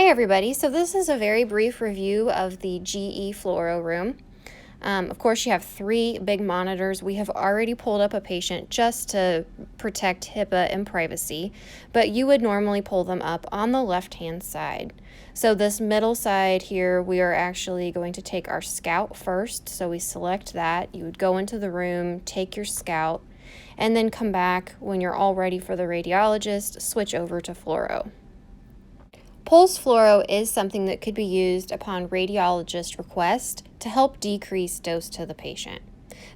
Hey everybody, so this is a very brief review of the GE Fluoro room. Of course, you have 3 big monitors. We have already pulled up a patient just to protect HIPAA and privacy, but you would normally pull them up on the left-hand side. So this middle side here, we are actually going to take our scout first. So we select that. You would go into the room, take your scout, and then come back when you're all ready for the radiologist, switch over to Fluoro. Pulse fluoro is something that could be used upon radiologist request to help decrease dose to the patient.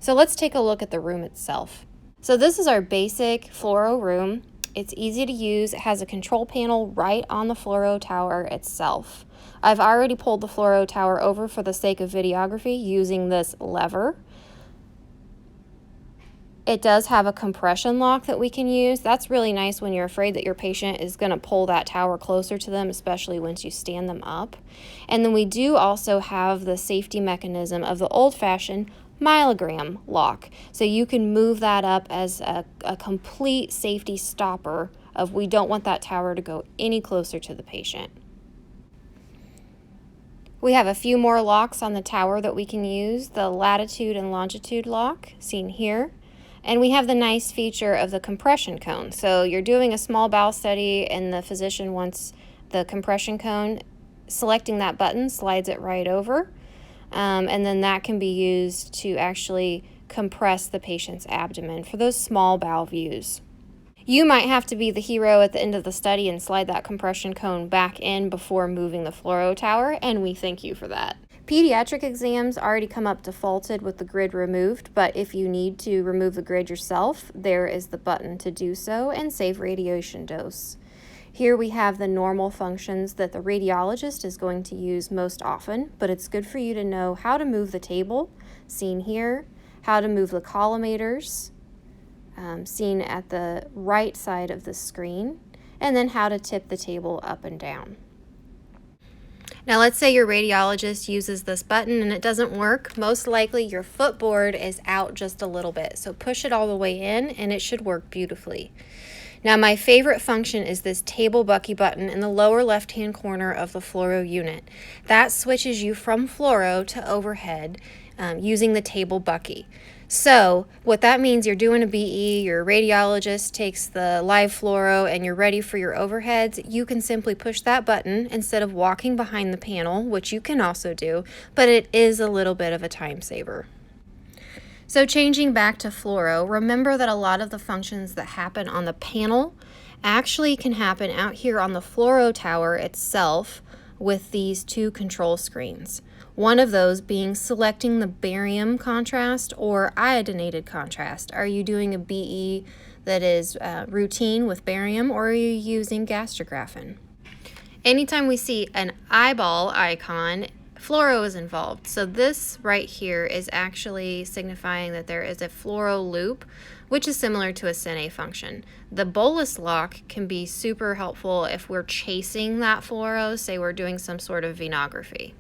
So let's take a look at the room itself. So this is our basic fluoro room. It's easy to use. It has a control panel right on the fluoro tower itself. I've already pulled the fluoro tower over for the sake of videography using this lever. It does have a compression lock that we can use. That's really nice when you're afraid that your patient is going to pull that tower closer to them, especially once you stand them up. And then we do also have the safety mechanism of the old-fashioned myelogram lock. So you can move that up as a complete safety stopper of we don't want that tower to go any closer to the patient. We have a few more locks on the tower that we can use. The latitude and longitude lock, seen here. And we have the nice feature of the compression cone. So you're doing a small bowel study and the physician wants the compression cone. Selecting that button slides it right over. And then that can be used to actually compress the patient's abdomen for those small bowel views. You might have to be the hero at the end of the study and slide that compression cone back in before moving the fluoro tower, and we thank you for that. Pediatric exams already come up defaulted with the grid removed, but if you need to remove the grid yourself, there is the button to do so and save radiation dose. Here we have the normal functions that the radiologist is going to use most often, but it's good for you to know how to move the table, seen here, how to move the collimators, seen at the right side of the screen, and then how to tip the table up and down. Now let's say your radiologist uses this button and it doesn't work. Most likely your footboard is out just a little bit. So push it all the way in and it should work beautifully. Now my favorite function is this table bucky button in the lower left-hand corner of the fluoro unit. That switches you from fluoro to overhead using the table bucky. So what that means, you're doing a BE, your radiologist takes the live fluoro and you're ready for your overheads, you can simply push that button instead of walking behind the panel, which you can also do, but it is a little bit of a time saver. So changing back to fluoro, remember that a lot of the functions that happen on the panel actually can happen out here on the fluoro tower itself with these 2 control screens. One of those being selecting the barium contrast or iodinated contrast. Are you doing a BE that is routine with barium, or are you using gastrographin? Anytime we see an eyeball icon, fluoro is involved. So this right here is actually signifying that there is a fluoro loop, which is similar to a Cine function. The bolus lock can be super helpful if we're chasing that fluoro, say we're doing some sort of venography.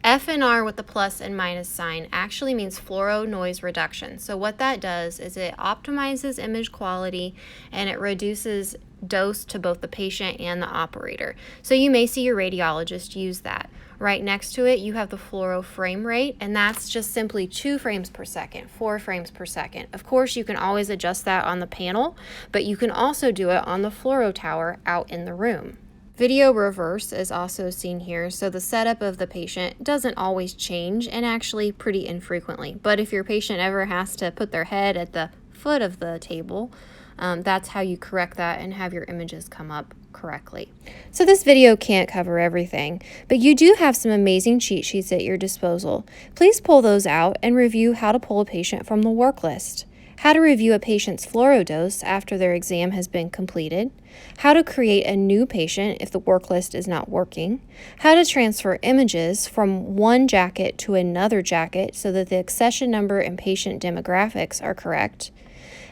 FNR with the plus and minus sign actually means fluoro noise reduction. So what that does is it optimizes image quality and it reduces dose to both the patient and the operator. So you may see your radiologist use that. Right next to it, you have the fluoro frame rate, and that's just simply 2 frames per second, 4 frames per second. Of course, you can always adjust that on the panel, but you can also do it on the fluoro tower out in the room. Video reverse is also seen here, so the setup of the patient doesn't always change and actually pretty infrequently. But if your patient ever has to put their head at the foot of the table, that's how you correct that and have your images come up correctly. So this video can't cover everything, but you do have some amazing cheat sheets at your disposal. Please pull those out and review how to pull a patient from the work list, how to review a patient's fluoro dose after their exam has been completed, how to create a new patient if the work list is not working, how to transfer images from one jacket to another jacket so that the accession number and patient demographics are correct,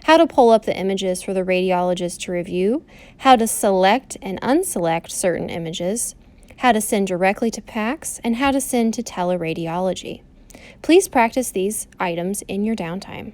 how to pull up the images for the radiologist to review, how to select and unselect certain images, how to send directly to PACS, and how to send to teleradiology. Please practice these items in your downtime.